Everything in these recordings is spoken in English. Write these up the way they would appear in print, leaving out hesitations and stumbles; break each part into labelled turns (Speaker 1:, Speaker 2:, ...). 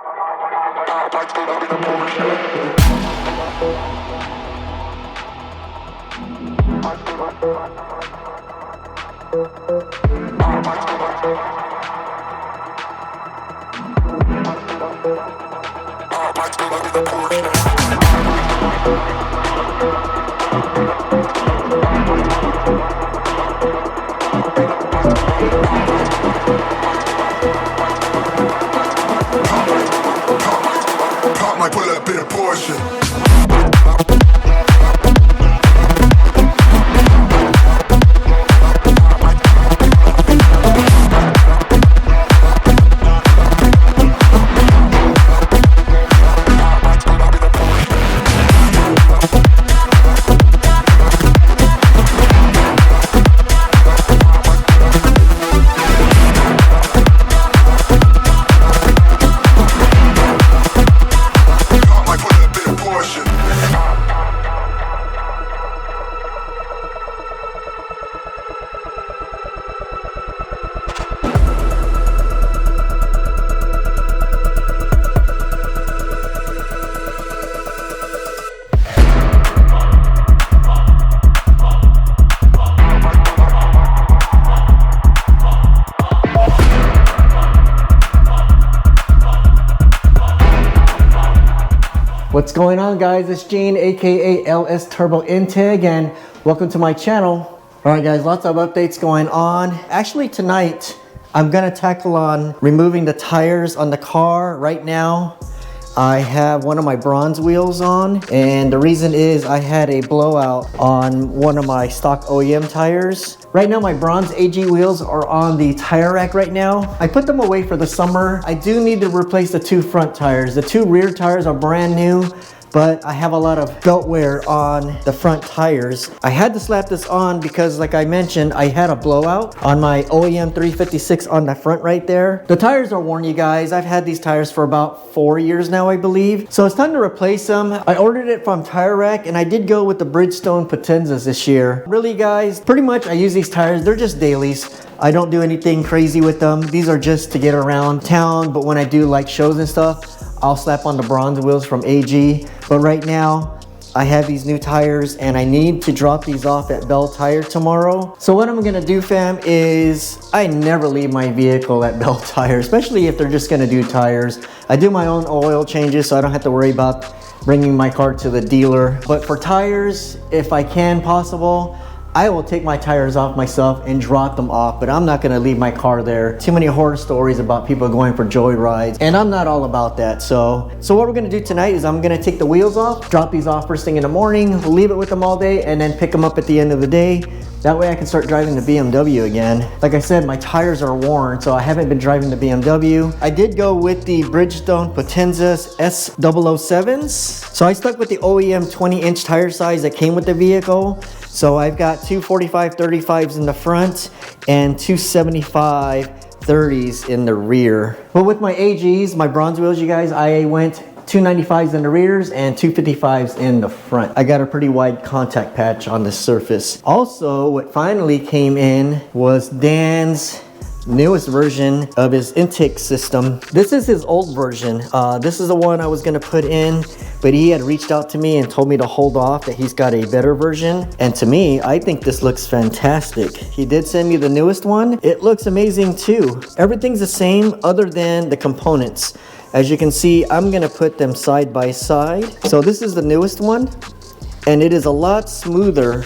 Speaker 1: Might pull up in a Porsche.
Speaker 2: What's going on, guys? It's Gene, aka LS Turbo Integ, and welcome to my channel. Alright guys, lots of updates going on. Actually tonight I'm gonna tackle on removing the tires on the car. Right now I have one of my bronze wheels on, and the reason is I had a blowout on one of my stock OEM tires. Right now my bronze AG wheels are on the TireRack right now. I put them away for the summer. I do need to replace the two front tires. The two rear tires are brand new, but I have a lot of belt wear on the front tires. I had to slap this on because, like I mentioned, I had a blowout on my OEM 356 on the front right there. The tires are worn, you guys. I've had these tires for about 4 years now, I believe. So it's time to replace them. I ordered it from TireRack, and I did go with the Bridgestone Potenzas this year. Really, guys, pretty much I use these tires. They're just dailies. I don't do anything crazy with them. These are just to get around town, but when I do like shows and stuff, I'll slap on the bronze wheels from AG. But right now, I have these new tires and I need to drop these off at Bell Tire tomorrow. So what I'm gonna do, fam, is I never leave my vehicle at Bell Tire, especially if they're just gonna do tires. I do my own oil changes, so I don't have to worry about bringing my car to the dealer. But for tires, if I can possible, I will take my tires off myself and drop them off, but I'm not gonna leave my car there. Too many horror stories about people going for joy rides, and I'm not all about that. So what we're gonna do tonight is I'm gonna take the wheels off, drop these off first thing in the morning, leave it with them all day, and then pick them up at the end of the day. That way I can start driving the BMW again. Like I said, my tires are worn, so I haven't been driving the BMW. I did go with the Bridgestone Potenzas S007s. So I stuck with the OEM 20-inch tire size that came with the vehicle. So I've got two 45/35s in the front and two 75/30s in the rear. But with my AGs, my bronze wheels, you guys, I went 295s in the rears and 255s in the front. I got a pretty wide contact patch on the surface. Also, what finally came in was Dan's newest version of his intake system. This is his old version. This is the one I was gonna put in, but he had reached out to me and told me to hold off, that he's got a better version. And to me, I think this looks fantastic. He did send me the newest one. It looks amazing too. Everything's the same other than the components. As you can see, I'm gonna put them side by side. So this is the newest one, and it is a lot smoother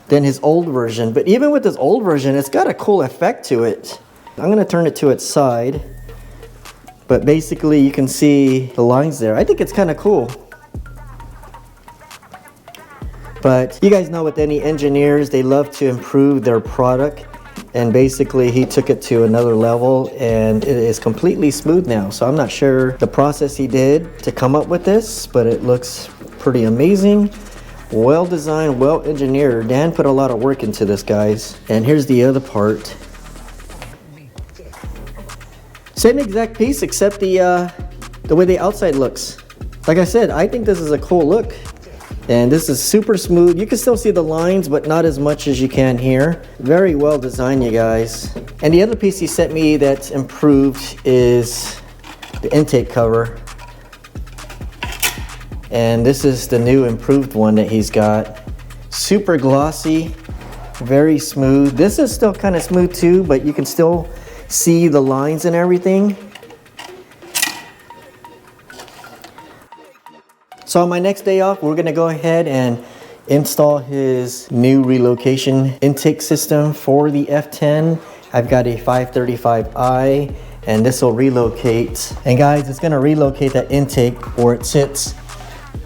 Speaker 2: than his old version. But even with his old version, it's got a cool effect to it. I'm gonna turn it to its side, but basically you can see the lines there. I think it's kind of cool. But you guys know with any engineers, they love to improve their product. And basically he took it to another level, and it is completely smooth now. So I'm not sure the process he did to come up with this, but it looks pretty amazing. Well designed, well engineered. Dan put a lot of work into this, guys. And here's the other part. Same exact piece, except the way the outside looks. Like I said, I think this is a cool look. And this is super smooth. You can still see the lines, but not as much as you can here. Very well designed, you guys. And the other piece he sent me that's improved is the intake cover. And this is the new improved one that he's got. Super glossy, very smooth. This is still kind of smooth too, but you can still see the lines and everything. So on my next day off, we're gonna go ahead and install his new relocation intake system for the F10. I've got a 535i, and this will relocate. And guys, it's gonna relocate that intake where it sits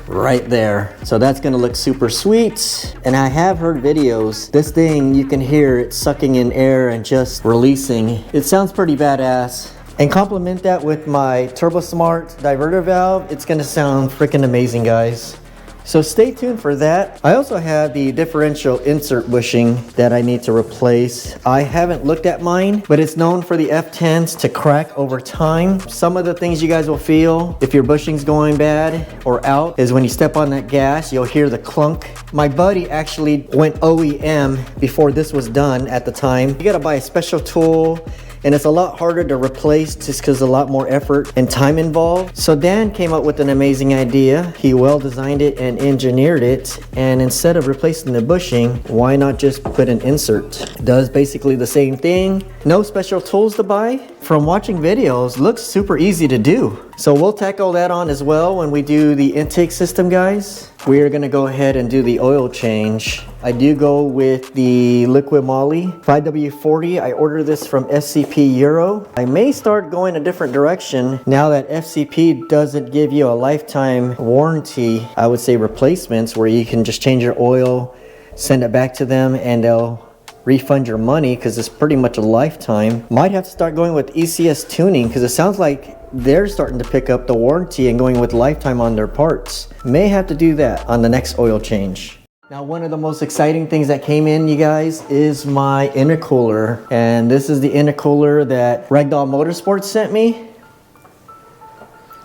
Speaker 2: right there. So that's gonna look super sweet. And I have heard videos, this thing, you can hear it sucking in air and just releasing. It sounds pretty badass. And complement that with my TurboSmart diverter valve, it's gonna sound freaking amazing, guys. So stay tuned for that. I also have the differential insert bushing that I need to replace. I haven't looked at mine, but it's known for the F10s to crack over time. Some of the things you guys will feel if your bushing's going bad or out is when you step on that gas, you'll hear the clunk. My buddy actually went OEM before this was done at the time. You gotta buy a special tool, and it's a lot harder to replace just because a lot more effort and time involved. So Dan came up with an amazing idea. He well designed it and engineered it, and instead of replacing the bushing, why not just put an insert? It does basically the same thing. No special tools to buy. From watching videos, looks super easy to do. So we'll tackle that on as well when we do the intake system, guys. We are gonna go ahead and do the oil change. I do go with the liquid moly 5W40. I ordered this from FCP Euro. I may start going a different direction now that FCP doesn't give you a lifetime warranty. I would say replacements where you can just change your oil, send it back to them, and they'll refund your money because it's pretty much a lifetime. Might have to start going with ECS Tuning because it sounds like they're starting to pick up the warranty and going with lifetime on their parts. May have to do that on the next oil change. Now, one of the most exciting things that came in, you guys, is my intercooler. And this is the intercooler that Raggdoll Motorsports sent me.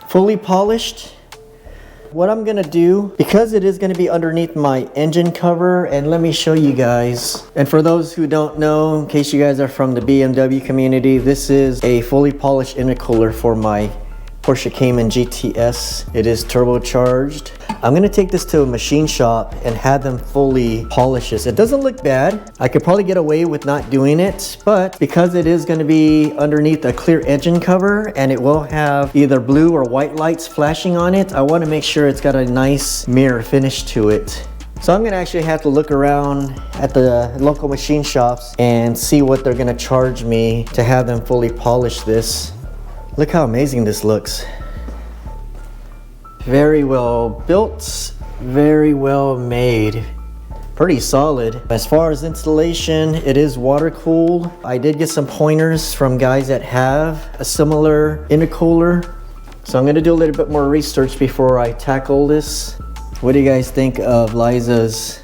Speaker 2: Fully polished. What I'm gonna do, because it is gonna be underneath my engine cover, and let me show you guys. And for those who don't know, in case you guys are from the BMW community, this is a fully polished intercooler for my Porsche Cayman GTS. It is turbocharged. I'm gonna take this to a machine shop and have them fully polish this. It doesn't look bad. I could probably get away with not doing it, but because it is gonna be underneath a clear engine cover and it will have either blue or white lights flashing on it, I wanna make sure it's got a nice mirror finish to it. So I'm gonna actually have to look around at the local machine shops and see what they're gonna charge me to have them fully polish this. Look how amazing this looks. Very well built, very well made. Pretty solid. As far as installation, it is water cooled. I did get some pointers from guys that have a similar intercooler. So I'm gonna do a little bit more research before I tackle this. What do you guys think of Liza's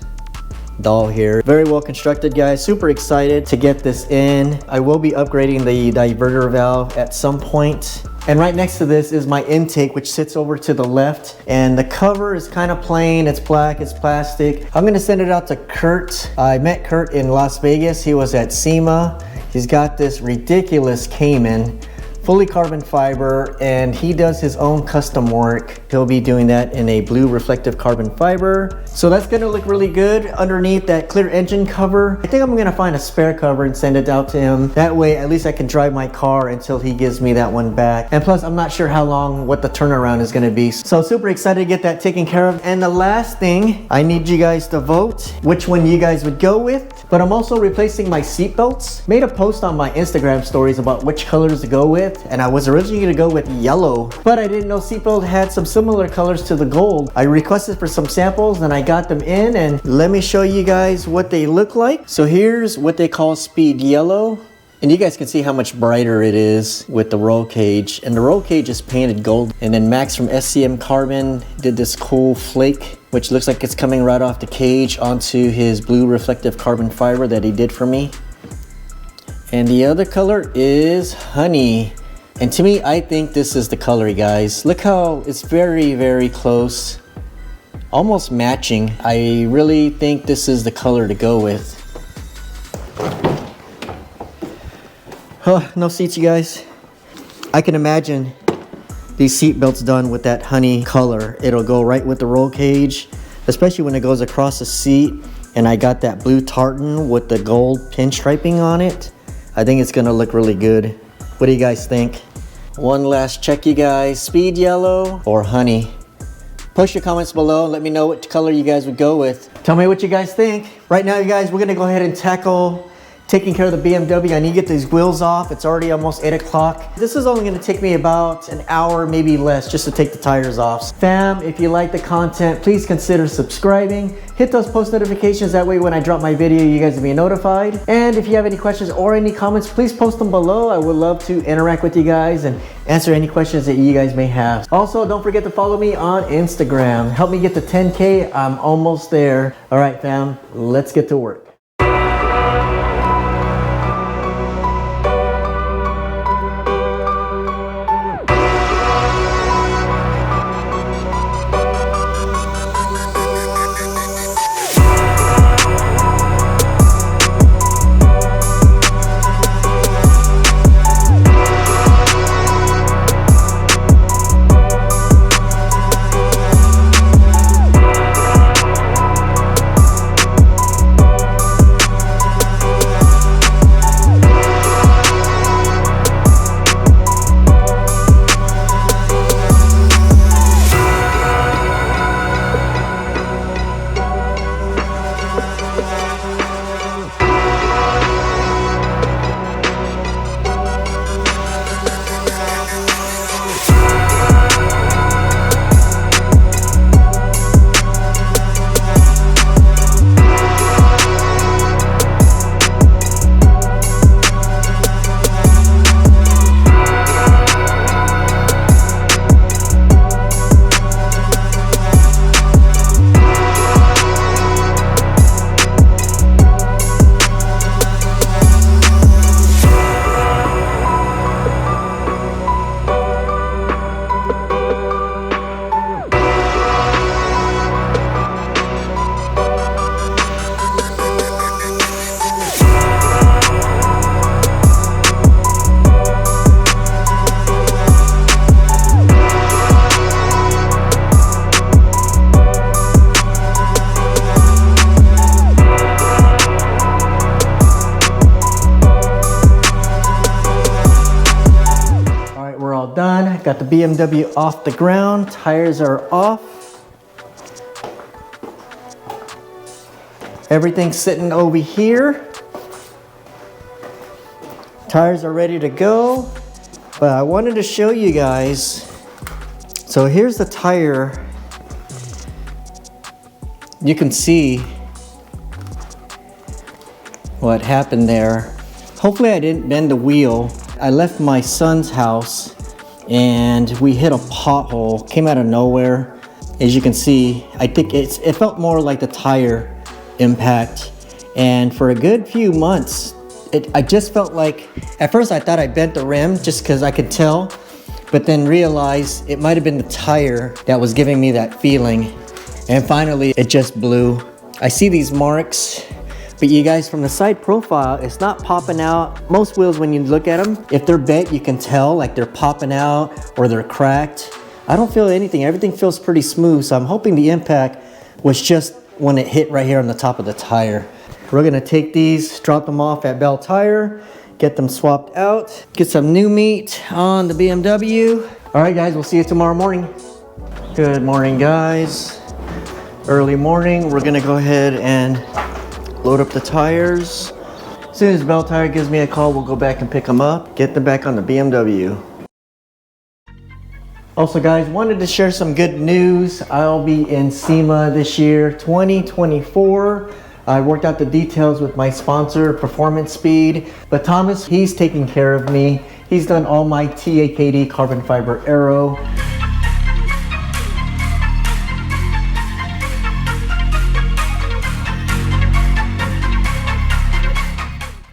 Speaker 2: doll here? Very well constructed, guys. Super excited to get this in. I will be upgrading the diverter valve at some point. And right next to this is my intake, which sits over to the left. And the cover is kind of plain. It's black, it's plastic. I'm gonna send it out to Kurt. I met Kurt in Las Vegas. He was at SEMA. He's got this ridiculous Cayman, fully carbon fiber, and he does his own custom work. He'll be doing that in a blue reflective carbon fiber. So that's gonna look really good underneath that clear engine cover. I think I'm gonna find a spare cover and send it out to him. That way, at least I can drive my car until he gives me that one back. And plus, I'm not sure how long, what the turnaround is gonna be. So super excited to get that taken care of. And the last thing, I need you guys to vote which one you guys would go with. But I'm also replacing my seat belts. Made a post on my Instagram stories about which colors to go with, and I was originally gonna go with yellow, but I didn't know seatbelt had some similar colors to the gold. I requested for some samples and I got them in, and let me show you guys what they look like. So here's what they call speed yellow. And you guys can see how much brighter it is with the roll cage. And the roll cage is painted gold. And then Max from SCM Carbon did this cool flake, which looks like it's coming right off the cage onto his blue reflective carbon fiber that he did for me. And the other color is honey. And to me, I think this is the color, guys. Look how it's very, very close. Almost matching. I really think this is the color to go with. Oh, no seats, you guys. I can imagine these seat belts done with that honey color. It'll go right with the roll cage, especially when it goes across the seat. And I got that blue tartan with the gold pinstriping on it. I think it's gonna look really good. What do you guys think? One last check, you guys. Speed yellow or honey? Post your comments below and let me know what color you guys would go with. Tell me what you guys think. Right now, you guys, we're gonna go ahead and tackle taking care of the BMW. I need to get these wheels off. It's already almost 8 o'clock. This is only gonna take me about an hour, maybe less, just to take the tires off. Fam, if you like the content, please consider subscribing. Hit those post notifications. That way when I drop my video, you guys will be notified. And if you have any questions or any comments, please post them below. I would love to interact with you guys and answer any questions that you guys may have. Also, don't forget to follow me on Instagram. Help me get to 10K. I'm almost there. All right, fam, let's get to work. Done. Got the BMW off the ground. Tires are off. Everything's sitting over here. Tires are ready to go. But I wanted to show you guys. So here's the tire. You can see what happened there. Hopefully I didn't bend the wheel. I left my son's house and we hit a pothole, came out of nowhere. As you can see, I think it felt more like the tire impact. And for a good few months, I just felt like, at first I thought I bent the rim just because I could tell, but then realized it might have been the tire that was giving me that feeling. And finally, it just blew. I see these marks, but you guys, from the side profile, it's not popping out. Most wheels, when you look at them, if they're bent, you can tell like they're popping out or they're cracked. I don't feel anything. Everything feels pretty smooth. So I'm hoping the impact was just when it hit right here on the top of the tire. We're gonna take these, drop them off at Bell Tire, get them swapped out, get some new meat on the BMW. All right, guys, we'll see you tomorrow morning. Good morning, guys. Early morning. We're gonna go ahead and load up the tires. As soon as Bell Tire gives me a call, we'll go back and pick them up, get them back on the BMW. Also, guys, wanted to share some good news. I'll be in SEMA this year, 2024. I worked out the details with my sponsor, PerformanceSpeed, but Thomas, he's taking care of me. He's done all my TAKD carbon fiber aero.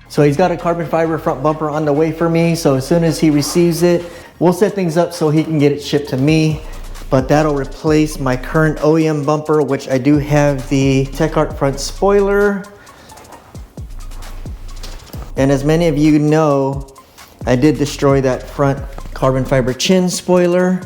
Speaker 2: So he's got a carbon fiber front bumper on the way for me. So as soon as he receives it, we'll set things up so he can get it shipped to me. But that'll replace my current OEM bumper, which I do have the Tech Art front spoiler. And as many of you know, I did destroy that front carbon fiber chin spoiler,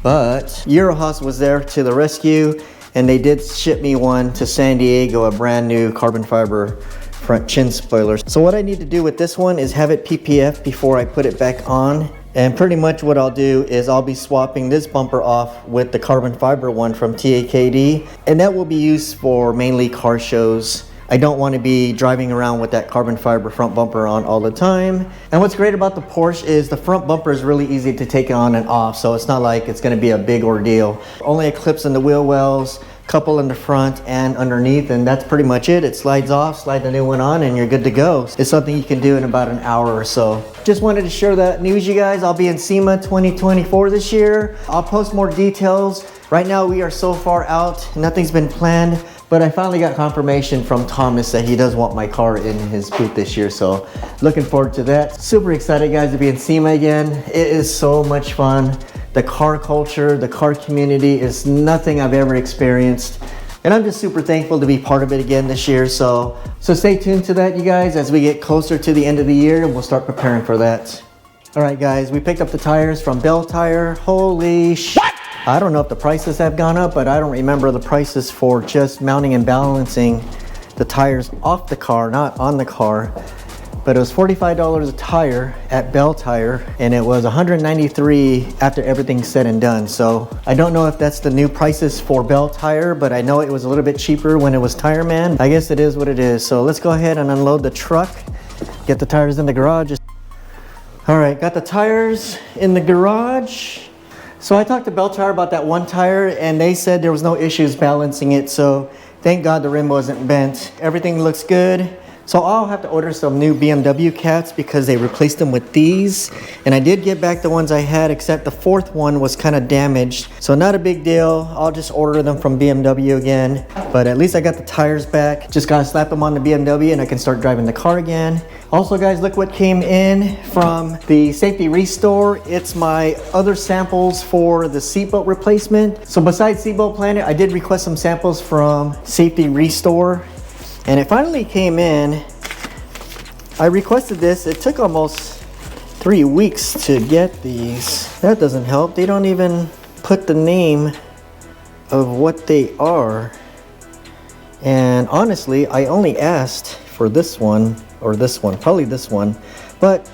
Speaker 2: but EuroHaus was there to the rescue, and they did ship me one to San Diego, a brand new carbon fiber front chin spoiler. So what I need to do with this one is have it PPF before I put it back on. And pretty much what I'll do is I'll be swapping this bumper off with the carbon fiber one from TAKD, and that will be used for mainly car shows. I don't want to be driving around with that carbon fiber front bumper on all the time. And what's great about the Porsche is the front bumper is really easy to take on and off, so it's not like it's going to be a big ordeal. Only a clips in the wheel wells, couple in the front and underneath, and that's pretty much it. It slides off, slide the new one on, and you're good to go. It's something you can do in about an hour or so. Just wanted to share that news, you guys. I'll be in SEMA 2024 this year. I'll post more details. Right now we are so far out, nothing's been planned, but I finally got confirmation from Thomas that he does want my car in his booth this year, so looking forward to that. Super excited, guys, to be in SEMA again. It is so much fun. The car culture, the car community is nothing I've ever experienced, and I'm just super thankful to be part of it again this year. So stay tuned to that, you guys, as we get closer to the end of the year, and we'll start preparing for that. All right, guys, we picked up the tires from Bell Tire. Holy shit! I don't know if the prices have gone up, but I don't remember the prices for just mounting and balancing the tires off the car, not on the car. But it was $45 a tire at Bell Tire, and it was $193 after everything's said and done. So I don't know if that's the new prices for Bell Tire, but I know it was a little bit cheaper when it was Tire Man. I guess it is what it is. So let's go ahead and unload the truck, get the tires in the garage. All right, got the tires in the garage. So I talked to Bell Tire about that one tire, and they said there was no issues balancing it. So thank God the rim wasn't bent. Everything looks good. So I'll have to order some new BMW cats because they replaced them with these. And I did get back the ones I had, except the fourth one was kind of damaged. So not a big deal. I'll just order them from BMW again. But at least I got the tires back. Just gotta slap them on the BMW and I can start driving the car again. Also, guys, look what came in from the Safety Restore. It's my other samples for the seatbelt replacement. So besides Seatbelt Planet, I did request some samples from Safety Restore. And it finally came in. I requested this. It took almost 3 weeks to get these. That doesn't help. They don't even put the name of what they are. And honestly, I only asked for this one, or this one, probably this one. But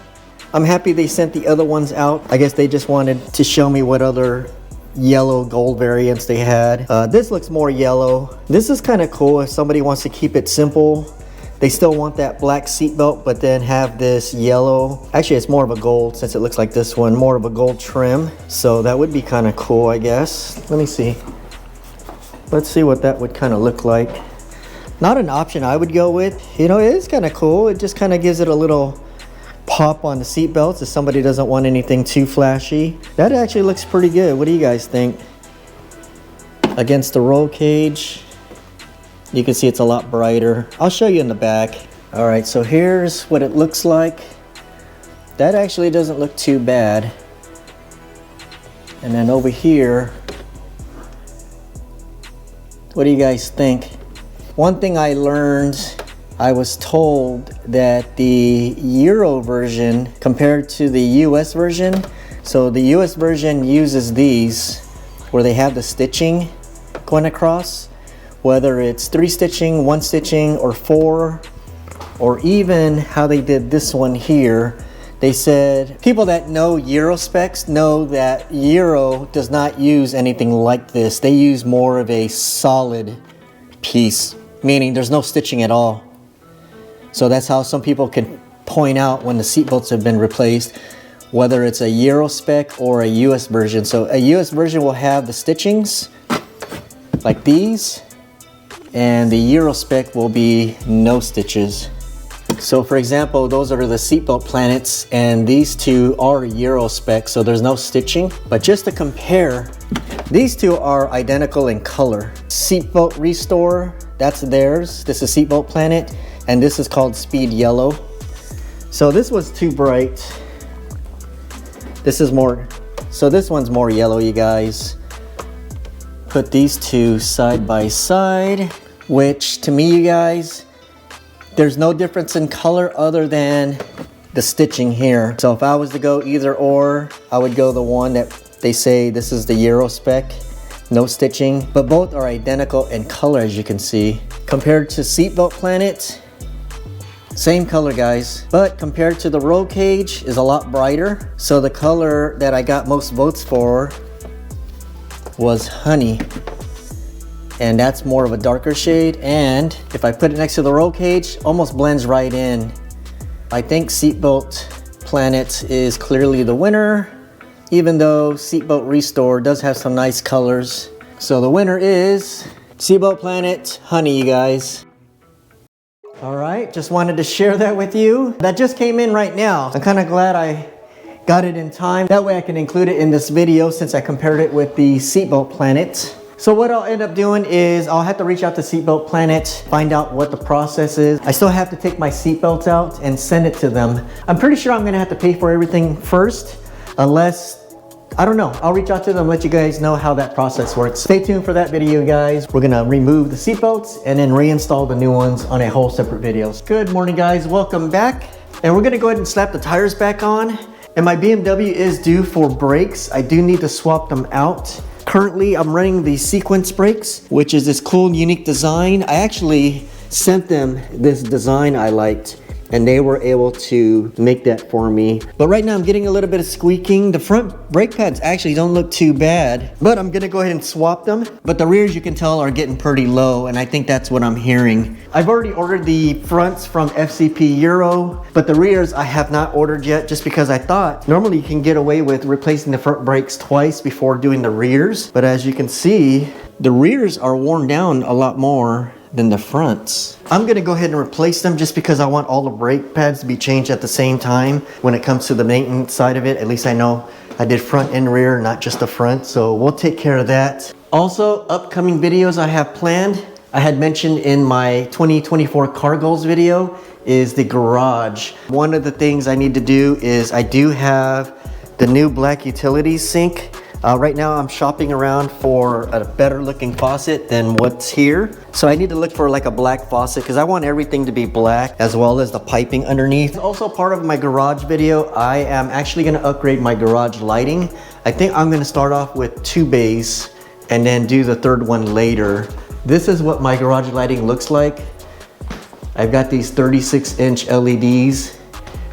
Speaker 2: I'm happy they sent the other ones out. I guess they just wanted to show me what other yellow gold variants they had. This looks more yellow. This is kind of cool if somebody wants to keep it simple. They still want that black seatbelt, but then have this yellow. Actually, it's more of a gold since it looks like this one, more of a gold trim. So that would be kind of cool, I guess. Let me see. Let's see what that would kind of look like. Not an option I would go with. You know, it is kind of cool. It just kind of gives it a little pop on the seat belts if somebody doesn't want anything too flashy. That actually looks pretty good. What do you guys think? Against the roll cage, you can see it's a lot brighter. I'll show you in the back. All right, so here's what it looks like. That actually doesn't look too bad. And then over here, what do you guys think? One thing I learned, I was told that the Euro version compared to the US version, so the US version uses these where they have the stitching going across, whether it's 3 stitching, 1 stitching, or 4, or even how they did this one here. They said people that know Euro specs know that Euro does not use anything like this. They use more of a solid piece, meaning there's no stitching at all. So that's how some people can point out when the seatbelts have been replaced, whether it's a Euro spec or a US version. So a US version will have the stitchings like these, and the Euro spec will be no stitches. So for example, those are the Seatbelt Planets, and these two are Euro spec, so there's no stitching. But just to compare, these two are identical in color. Seatbelt Restore, that's theirs. This is Seatbelt Planet. And this is called Speed Yellow. So this was too bright. This is more, so this one's more yellow, you guys. Put these two side by side, which to me, you guys, there's no difference in color other than the stitching here. So if I was to go either or, I would go the one that they say this is the Euro spec, no stitching, but both are identical in color, as you can see. Compared to Seatbelt Planet, same color, guys, but compared to the roll cage is a lot brighter. So the color that I got most votes for was honey, and that's more of a darker shade. And if I put it next to the roll cage, almost blends right in. I think Seatbelt Planet is clearly the winner, even though Seatbelt Restore does have some nice colors. So the winner is Seatbelt Planet Honey, you guys. All right, just wanted to share that with you. That just came in right now. I'm kind of glad I got it in time. That way I can include it in this video since I compared it with the Seatbelt Planet. So what I'll end up doing is I'll have to reach out to Seatbelt Planet, find out what the process is. I still have to take my seatbelts out and send it to them. I'm pretty sure I'm gonna have to pay for everything first, unless, I don't know. I'll reach out to them, let you guys know how that process works. Stay tuned for that video, guys. We're gonna remove the seatbelts and then reinstall the new ones on a whole separate video. Good morning, guys, welcome back. And we're gonna go ahead and slap the tires back on. And my BMW is due for brakes. I do need to swap them out. Currently, I'm running the CQuence Brakes, which is this cool, unique design. I actually sent them this design I liked, and they were able to make that for me. But right now I'm getting a little bit of squeaking. The front brake pads actually don't look too bad, but I'm gonna go ahead and swap them. But the rears, you can tell, are getting pretty low, and I think that's what I'm hearing. I've already ordered the fronts from FCP Euro, but the rears I have not ordered yet, just because I thought normally you can get away with replacing the front brakes twice before doing the rears. But as you can see, the rears are worn down a lot more than the fronts. I'm gonna go ahead and replace them just because I want all the brake pads to be changed at the same time when it comes to the maintenance side of it. At least I know I did front and rear, not just the front, so we'll take care of that. Also, upcoming videos I have planned, I had mentioned in my 2024 car goals video, is the garage. One of the things I need to do is I do have the new black utilities sink. Right now I'm shopping around for a better looking faucet than what's here. So I need to look for like a black faucet because I want everything to be black as well as the piping underneath. Also part of my garage video, I am actually gonna upgrade my garage lighting. I think I'm gonna start off with 2 bays and then do the third one later. This is what my garage lighting looks like. I've got these 36-inch LEDs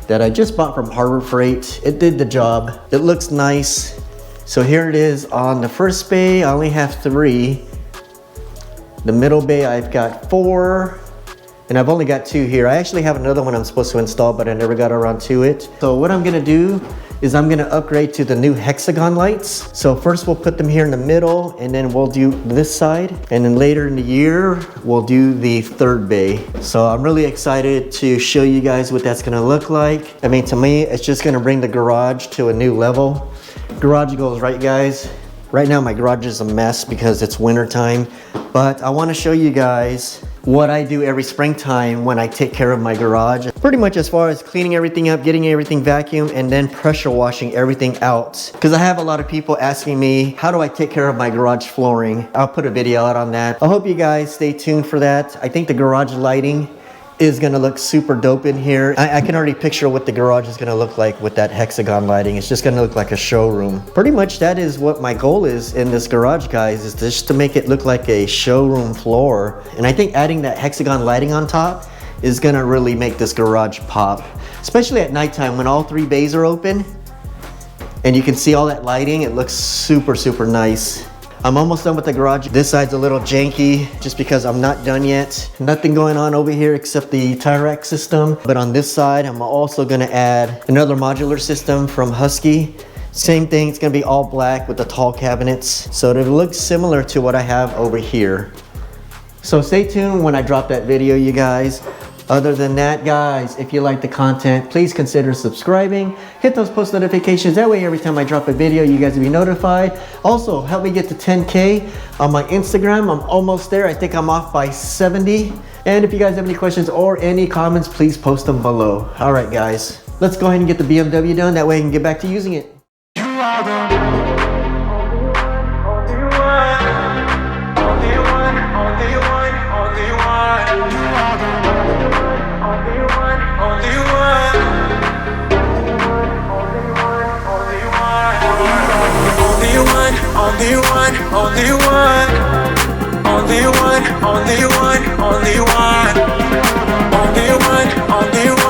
Speaker 2: that I just bought from Harbor Freight. It did the job. It looks nice. So here it is on the first bay. I only have 3. The middle bay I've got 4, and I've only got 2 here. I actually have another one I'm supposed to install, but I never got around to it. So what I'm gonna do is I'm gonna upgrade to the new hexagon lights. So first we'll put them here in the middle, and then we'll do this side, and then later in the year we'll do the third bay. So I'm really excited to show you guys what that's gonna look like. I mean, to me, it's just gonna bring the garage to a new level. Garage goals, right, guys? Right now my garage is a mess because it's winter time, but I want to show you guys what I do every springtime when I take care of my garage. Pretty much as far as cleaning everything up, getting everything vacuumed, and then pressure washing everything out. Because I have a lot of people asking me, how do I take care of my garage flooring? I'll put a video out on that. I hope you guys stay tuned for that. I think the garage lighting is gonna look super dope in here. I can already picture what the garage is gonna look like with that hexagon lighting. It's just gonna look like a showroom. Pretty much that is what my goal is in this garage, guys, is just to make it look like a showroom floor. And I think adding that hexagon lighting on top is gonna really make this garage pop. Especially at nighttime when all 3 bays are open and you can see all that lighting. It looks super, super nice. I'm almost done with the garage. This side's a little janky just because I'm not done yet. Nothing going on over here except the TireRack system. But on this side, I'm also gonna add another modular system from Husky. Same thing, it's gonna be all black with the tall cabinets. So it looks similar to what I have over here. So stay tuned when I drop that video, you guys. Other than that, guys, if you like the content, please consider subscribing. Hit those post notifications. That way, every time I drop a video, you guys will be notified. Also, help me get to 10K on my Instagram. I'm almost there. I think I'm off by 70. And if you guys have any questions or any comments, please post them below. All right, guys, let's go ahead and get the BMW done. That way I can get back to using it.
Speaker 1: You are the one, only one, only one. Only one, only one, only one. Only one, only one.